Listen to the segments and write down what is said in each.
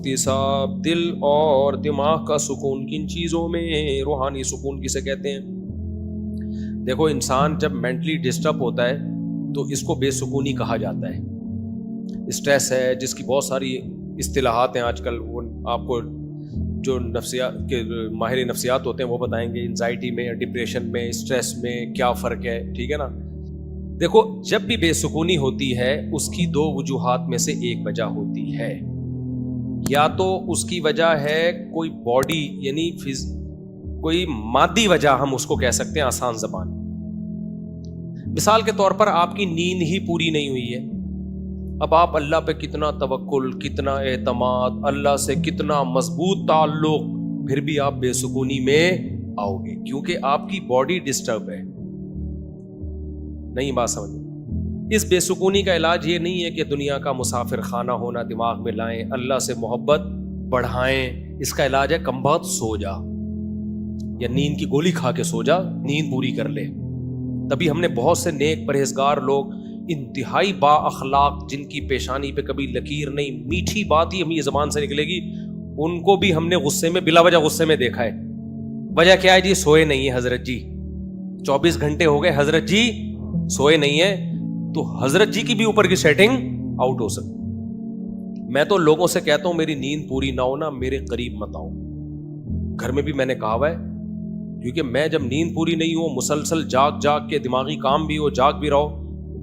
مفتی صاحب دل اور دماغ کا سکون کن چیزوں میں، روحانی سکون کسے کہتے ہیں؟ دیکھو انسان جب مینٹلی ڈسٹرب ہوتا ہے تو اس کو بے سکونی کہا جاتا ہے. اسٹریس ہے جس کی بہت ساری اصطلاحات ہیں آج کل، وہ آپ کو جو نفسیات کے ماہر نفسیات ہوتے ہیں وہ بتائیں گے انزائٹی میں، ڈپریشن میں، اسٹریس میں کیا فرق ہے. ٹھیک ہے نا. دیکھو جب بھی بے سکونی ہوتی ہے اس کی دو وجوہات میں سے ایک وجہ ہوتی ہے. یا تو اس کی وجہ ہے کوئی باڈی یعنی کوئی مادی وجہ، ہم اس کو کہہ سکتے ہیں آسان زبان. مثال کے طور پر آپ کی نیند ہی پوری نہیں ہوئی ہے. اب آپ اللہ پہ کتنا توکل، کتنا اعتماد، اللہ سے کتنا مضبوط تعلق، پھر بھی آپ بے سکونی میں آؤ گے کیونکہ آپ کی باڈی ڈسٹرب ہے. نہیں بات سمجھ. اس بے سکونی کا علاج یہ نہیں ہے کہ دنیا کا مسافر خانہ ہونا دماغ میں لائیں، اللہ سے محبت بڑھائیں. اس کا علاج ہے کم بخت سو جا، یا نیند کی گولی کھا کے سو جا، نیند پوری کر لے. تبھی ہم نے بہت سے نیک پرہیزگار لوگ، انتہائی با اخلاق، جن کی پیشانی پہ کبھی لکیر نہیں، میٹھی بات ہی ہم یہ زبان سے نکلے گی، ان کو بھی ہم نے غصے میں، بلا وجہ غصے میں دیکھا ہے. وجہ کیا ہے جی؟ سوئے نہیں ہے حضرت جی، 24 گھنٹے ہو گئے حضرت جی سوئے نہیں ہے. تو حضرت جی کی بھی اوپر کی سیٹنگ آؤٹ ہو سکتی. میں تو لوگوں سے کہتا ہوں میری نیند پوری نہ ہونا میرے قریب مت آؤ. گھر میں بھی میں نے کہا ہوا ہے، کیونکہ میں جب نیند پوری نہیں ہو، مسلسل جاگ جاگ کے دماغی کام بھی ہو، جاگ بھی رہو،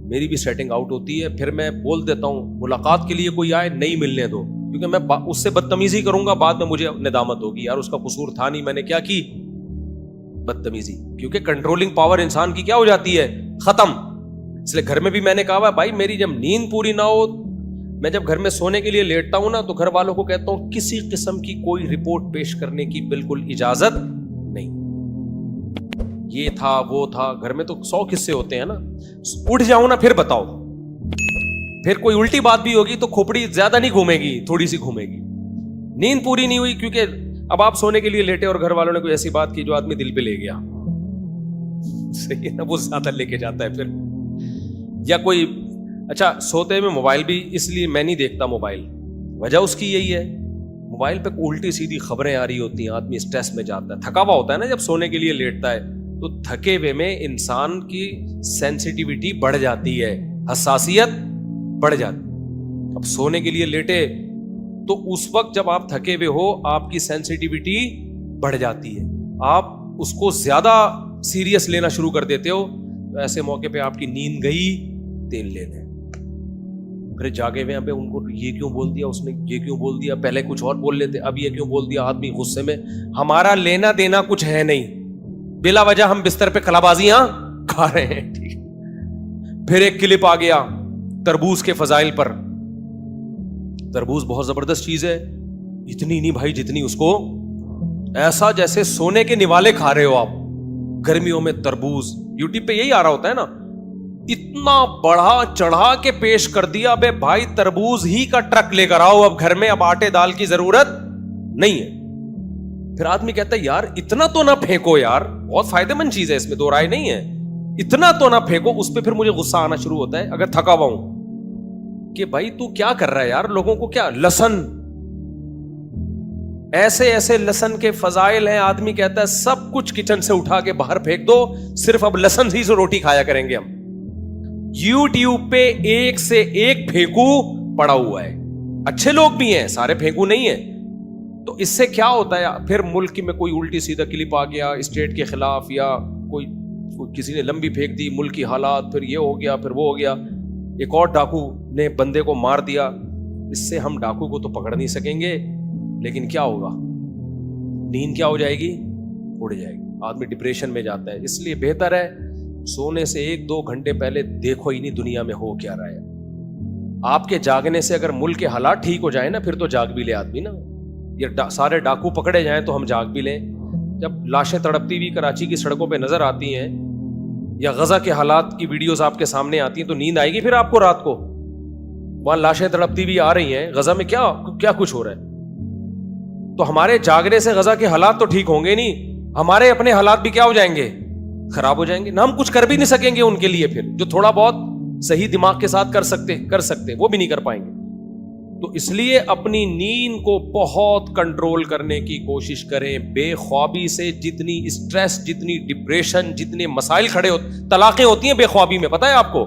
میری بھی سیٹنگ آؤٹ ہوتی ہے. پھر میں بول دیتا ہوں ملاقات کے لیے کوئی آئے نہیں ملنے دو، کیونکہ میں اس سے بدتمیزی کروں گا، بعد میں مجھے ندامت ہوگی یار اس کا قصور تھا نہیں، میں نے کیا کی بدتمیزی. کیونکہ کنٹرولنگ پاور انسان کی کیا ہو جاتی ہے؟ ختم. اس لیے گھر میں بھی میں نے کہا بھائی میری جب نیند پوری نہ ہو، میں جب گھر میں سونے کے لیے لیٹتا ہوں نا تو گھر والوں کو کہتا ہوں کسی قسم کی کوئی رپورٹ پیش کرنے کی بالکل اجازت نہیں. یہ تھا وہ تھا، گھر میں تو 100 قصے ہوتے ہیں نا. اٹھ جاؤں نا پھر بتاؤ، پھر کوئی الٹی بات بھی ہوگی تو کھوپڑی زیادہ نہیں گھومے گی، تھوڑی سی گھومے گی. نیند پوری نہیں ہوئی کیونکہ اب آپ سونے کے لیے لیٹے اور گھر والوں نے کوئی ایسی بات کی جو آدمی دل پہ لے گیا. صحیح ہے نا، وہ زیادہ لے کے جاتا ہے پھر. یا کوئی اچھا سوتے میں موبائل بھی اس لیے میں نہیں دیکھتا موبائل، وجہ اس کی یہی ہے موبائل پہ الٹی سیدھی خبریں آ رہی ہوتی ہیں، آدمی اسٹریس میں جاتا ہے، تھکا ہوا ہوتا ہے نا جب سونے کے لیے لیٹتا ہے، تو تھکے ہوئے میں انسان کی سینسیٹیوٹی بڑھ جاتی ہے، حساسیت بڑھ جاتی. اب سونے کے لیے لیٹے تو اس وقت جب آپ تھکے ہوئے ہو آپ کی سینسیٹیوٹی بڑھ جاتی ہے، آپ اس کو زیادہ سیریس لینا شروع کر دیتے ہو. تو ایسے موقع پہ آپ کی نیند گئی، تیل لے لیں. پھر جاگے ہوئے پہ ان کو یہ کیوں بول دیا اس نے، یہ کیوں بول دیا، پہلے کچھ اور بول لیتے اب یہ کیوں بول دیا. آدمی غصے میں، ہمارا لینا دینا کچھ ہے نہیں، بلا وجہ ہم بستر پہ کلابازیاں کھا رہے ہیں. ٹھیک. پھر ایک کلپ آ گیا تربوز کے فضائل پر. تربوز بہت زبردست چیز ہے، اتنی نہیں بھائی جتنی اس کو، ایسا جیسے سونے کے نوالے کھا رہے ہو آپ. گرمیوں میں تربوز، یوٹیوب پہ یہی آ رہا ہوتا ہے نا، اتنا بڑھا چڑھا کے پیش کر دیا بے بھائی تربوز ہی کا ٹرک لے کر آؤ اب گھر میں، اب آٹے دال کی ضرورت نہیں ہے. پھر آدمی کہتا ہے یار اتنا تو نہ پھینکو یار، بہت فائدہ مند چیز ہے، اس میں دو رائے نہیں ہے، اتنا تو نہ پھینکو. اس پہ پھر مجھے غصہ آنا شروع ہوتا ہے اگر تھکا ہوا ہوں کہ بھائی تو کیا کر رہا ہے یار، لوگوں کو کیا لسن، ایسے ایسے لسن کے فضائل ہیں. آدمی کہتا ہے سب کچھ کچن سے اٹھا کے باہر پھینک دو، صرف اب لسن ہی سے روٹی کھایا کریں گے ہم. یوٹیوب پہ ایک سے ایک پھینکو پڑا ہوا ہے، اچھے لوگ بھی ہیں، سارے پھینکو نہیں ہیں. تو اس سے کیا ہوتا ہے، پھر ملک میں کوئی الٹی سیدھا کلپ آ گیا اسٹیٹ کے خلاف، یا کوئی کسی نے لمبی پھینک دی، ملک کی حالات، پھر یہ ہو گیا پھر وہ ہو گیا، ایک اور ڈاکو نے بندے کو مار دیا. اس سے ہم ڈاکو کو تو پکڑ نہیں سکیں گے، لیکن کیا ہوگا، نیند کیا ہو جائے گی، اڑ جائے گی، آدمی ڈپریشن میں جاتا ہے. اس لیے بہتر ہے سونے سے 1-2 گھنٹے پہلے دیکھو ہی نہیں دنیا میں ہو کیا رہا ہے. آپ کے جاگنے سے اگر ملک کے حالات ٹھیک ہو جائیں نا پھر تو جاگ بھی لے آدمی نا. یہ سارے ڈاکو پکڑے جائیں تو ہم جاگ بھی لیں. جب لاشیں تڑپتی ہوئی کراچی کی سڑکوں پہ نظر آتی ہیں، یا غزہ کے حالات کی ویڈیوز آپ کے سامنے آتی ہیں، تو نیند آئے گی پھر آپ کو رات کو؟ وہاں لاشیں تڑپتی ہوئی آ رہی ہیں، غزہ میں کیا کچھ ہو رہا ہے. تو ہمارے جاگنے سے غزہ کے حالات تو ٹھیک ہوں گے نہیں، ہمارے اپنے حالات بھی کیا ہو جائیں گے، خراب ہو جائیں گے. نہ ہم کچھ کر بھی نہیں سکیں گے ان کے لیے، پھر جو تھوڑا بہت صحیح دماغ کے ساتھ کر سکتے وہ بھی نہیں کر پائیں گے. تو اس لیے اپنی نیند کو بہت کنٹرول کرنے کی کوشش کریں. بے خوابی سے جتنی اسٹریس, جتنی ڈپریشن, جتنے مسائل کھڑے ہوتے, طلاقیں ہوتی ہیں بے خوابی میں, پتہ ہے آپ کو.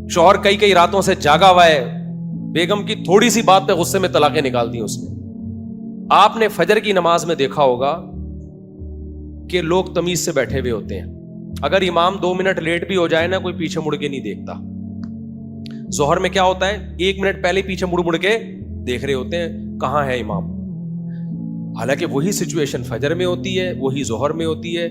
شوہر کئی راتوں سے جاگا ہوا ہے, بیگم کی تھوڑی سی بات پہ غصے میں طلاقیں نکال دی اس نے. آپ نے فجر کی نماز میں دیکھا ہوگا کہ لوگ تمیز سے بیٹھے ہوئے ہوتے ہیں. اگر امام 2 منٹ لیٹ بھی ہو جائے نا, کوئی پیچھے مڑ کے نہیں دیکھتا. ظہر میں کیا ہوتا ہے, 1 منٹ پہلے پیچھے مڑ کے دیکھ رہے ہوتے ہیں کہاں ہے امام. حالانکہ وہی سچویشن فجر میں ہوتی ہے, وہی ظہر میں ہوتی ہے,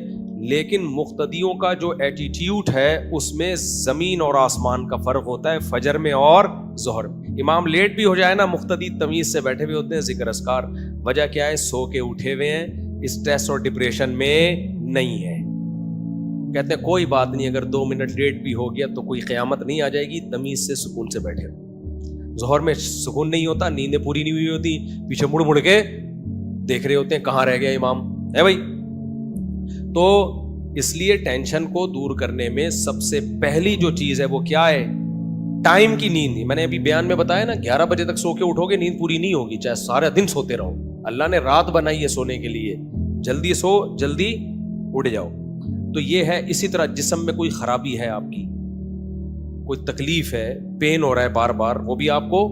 لیکن مقتدیوں کا جو ایٹیٹیوڈ ہے اس میں زمین اور آسمان کا فرق ہوتا ہے, فجر میں اور ظہر میں. امام لیٹ بھی ہو جائے نا, مقتدی تمیز سے بیٹھے ہوئے ہوتے ہیں, ذکر اذکار. وجہ کیا ہے, سو کے اٹھے ہوئے ہیں, اسٹریس اور ڈپریشن میں نہیں ہے. کہتے ہیں کوئی بات نہیں, اگر 2 منٹ لیٹ بھی ہو گیا تو کوئی قیامت نہیں آ جائے گی, تمیز سے سکون سے بیٹھے. ظہر میں سکون نہیں ہوتا, نیندیں پوری نہیں ہوئی ہوتی, پیچھے مڑ کے دیکھ رہے ہوتے ہیں کہاں رہ گیا امام ہے بھائی. تو اس لیے ٹینشن کو دور کرنے میں سب سے پہلی جو چیز ہے وہ کیا ہے, ٹائم کی نیند. میں نے ابھی بیان میں بتایا نا, 11 بجے تک سو کے اٹھو گے نیند پوری نہیں ہوگی, چاہے سارا دن سوتے رہو. اللہ نے رات بنائی ہے سونے کے لیے, جلدی سو جلدی اٹھ جاؤ. تو یہ ہے. اسی طرح جسم میں کوئی خرابی ہے آپ کی, کوئی تکلیف ہے, پین ہو رہا ہے بار بار, وہ بھی آپ کو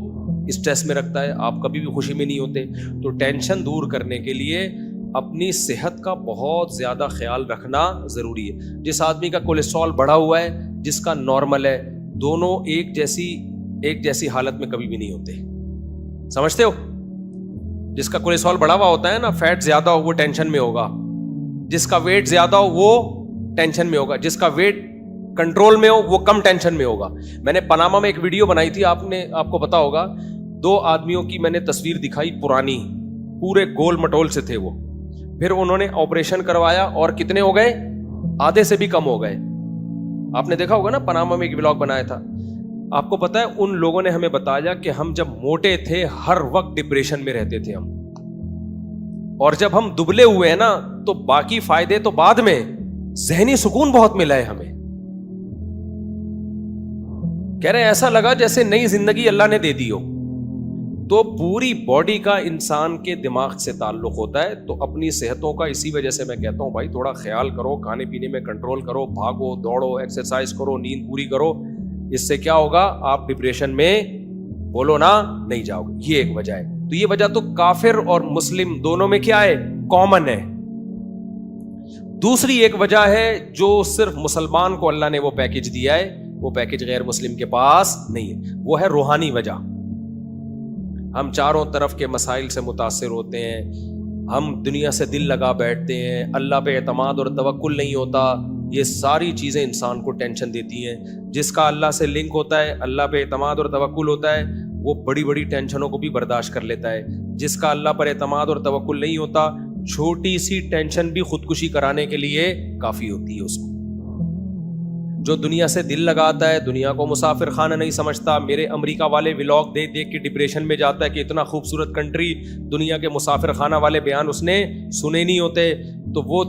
اسٹریس میں رکھتا ہے, آپ کبھی بھی خوشی میں نہیں ہوتے. تو ٹینشن دور کرنے کے لیے اپنی صحت کا بہت زیادہ خیال رکھنا ضروری ہے. جس آدمی کا کولیسٹرول بڑھا ہوا ہے, جس کا نارمل ہے, دونوں ایک جیسی حالت میں کبھی بھی نہیں ہوتے. سمجھتے ہو؟ جس کا کولیسٹرول بڑھا ہوا ہوتا ہے نا, فیٹ زیادہ ہو وہ ٹینشن میں ہوگا, جس کا ویٹ زیادہ ہو وہ ٹینشن میں ہوگا, جس کا ویٹ کنٹرول میں ہو وہ کم ٹینشن میں ہوگا. میں نے پاناما میں ایک ویڈیو بنائی تھی, آپ کو پتا ہوگا, 2 آدمیوں کی میں نے تصویر دکھائی پرانی, پورے گول مٹول سے تھے وہ. پھر انہوں نے آپریشن کروایا اور کتنے ہو گئے, آدھے سے بھی کم ہو گئے. آپ نے دیکھا ہوگا نا, پاناما میں ایک ولاگ بنایا تھا. آپ کو پتا ہے ان لوگوں نے ہمیں بتایا کہ ہم جب موٹے تھے ہر وقت ڈپریشن میں رہتے تھے ہم, اور جب ہم دبلے ہوئے ہیں نا تو باقی فائدے تو بعد میں, ذہنی سکون بہت ملا ہے ہمیں. کہہ رہے ایسا لگا جیسے نئی زندگی اللہ نے دے دی ہو. تو پوری باڈی کا انسان کے دماغ سے تعلق ہوتا ہے. تو اپنی صحتوں کا اسی وجہ سے میں کہتا ہوں بھائی تھوڑا خیال کرو, کھانے پینے میں کنٹرول کرو, بھاگو دوڑو, ایکسرسائز کرو, نیند پوری کرو. اس سے کیا ہوگا, آپ ڈپریشن میں بولو نا نہیں جاؤ گے. یہ ایک وجہ ہے. تو یہ وجہ تو کافر اور مسلم دونوں میں کیا ہے, کامن ہے. دوسری ایک وجہ ہے جو صرف مسلمان کو اللہ نے وہ پیکج دیا ہے, وہ پیکج غیر مسلم کے پاس نہیں ہے, وہ ہے روحانی وجہ. ہم چاروں طرف کے مسائل سے متاثر ہوتے ہیں, ہم دنیا سے دل لگا بیٹھتے ہیں, اللہ پہ اعتماد اور توکل نہیں ہوتا. یہ ساری چیزیں انسان کو ٹینشن دیتی ہیں. جس کا اللہ سے لنک ہوتا ہے, اللہ پہ اعتماد اور توکل ہوتا ہے, وہ بڑی بڑی ٹینشنوں کو بھی برداشت کر لیتا ہے. جس کا اللہ پر اعتماد اور توکل نہیں ہوتا, چھوٹی سی ٹینشن بھی خودکشی کرانے کے لیے کافی ہوتی ہے اس کو. جو دنیا سے دل لگاتا ہے, دنیا کو مسافر خانہ نہیں سمجھتا. میرے امریکہ والے ولاگ دیکھ کے ڈپریشن میں جاتا ہے کہ اتنا خوبصورت کنٹری, دنیا کے مسافر خانہ والے بیان اس نے سنے نہیں ہوتے. تو وہ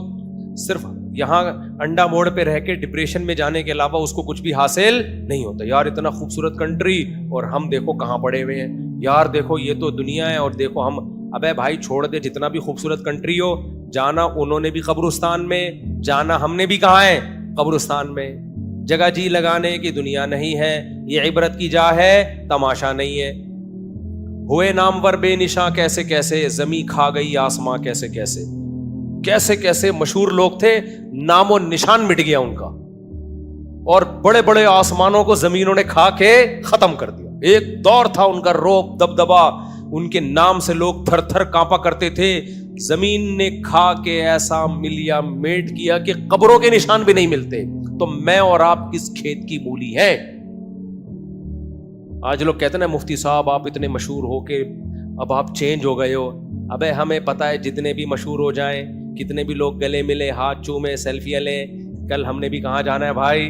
صرف یہاں انڈا موڑ پہ رہ کے ڈپریشن میں جانے کے علاوہ اس کو کچھ بھی حاصل نہیں ہوتا. یار اتنا خوبصورت کنٹری اور ہم دیکھو کہاں پڑے ہوئے ہیں, یار دیکھو یہ تو دنیا ہے اور دیکھو ہم. ابے بھائی چھوڑ دے, جتنا بھی خوبصورت کنٹری ہو, جانا انہوں نے بھی قبرستان میں, جانا ہم نے بھی کہاں ہے, قبرستان میں. جگہ جی لگانے کی دنیا نہیں ہے, یہ عبرت کی جا ہے, تماشا نہیں ہے. ہوئے نامور بے نشاں کیسے کیسے, زمیں کھا گئی آسماں کیسے کیسے. کیسے کیسے مشہور لوگ تھے, نام و نشان مٹ گیا ان کا, اور بڑے بڑے آسمانوں کو زمینوں نے کھا کے ختم کر دیا. ایک دور تھا ان کا روب دبدبا, ان کے نام سے لوگ تھر تھر کانپا کرتے تھے. زمین نے کھا کے ایسا ملیا میٹ کیا کہ قبروں کے نشان بھی نہیں ملتے. تو میں اور آپ کس کھیت کی مولی ہیں؟ آج لوگ کہتے ہیں نا مفتی صاحب آپ اتنے مشہور ہو کے اب آپ چینج ہو گئے ہو. ابے ہمیں پتا ہے جتنے بھی مشہور ہو جائیں, کتنے بھی لوگ گلے ملے, ہاتھ چومے, سیلفیاں لیں, کل ہم نے بھی کہاں جانا ہے بھائی,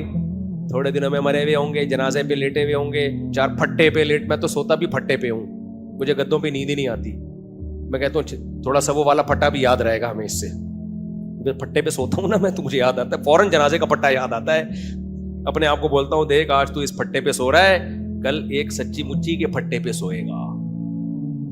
تھوڑے دنوں میں مرے ہوئے ہوں گے, جنازے پہ لیٹے ہوئے ہوں گے, 4 پھٹے پہ لیٹ. میں تو سوتا بھی پھٹے پہ ہوں, مجھے گدوں پہ نیند ہی نہیں آتی. میں کہتا ہوں تھوڑا سا وہ والا پھٹا بھی یاد رہے گا ہمیں اس سے. پھٹے پہ سوتا ہوں نا میں, تو مجھے یاد آتا ہے فوراً جنازے کا پھٹا یاد آتا ہے. اپنے آپ کو بولتا ہوں دیکھ آج تو اس پھٹے پہ سو رہا ہے, کل ایک سچی مچی کے پھٹے پہ سوئے گا.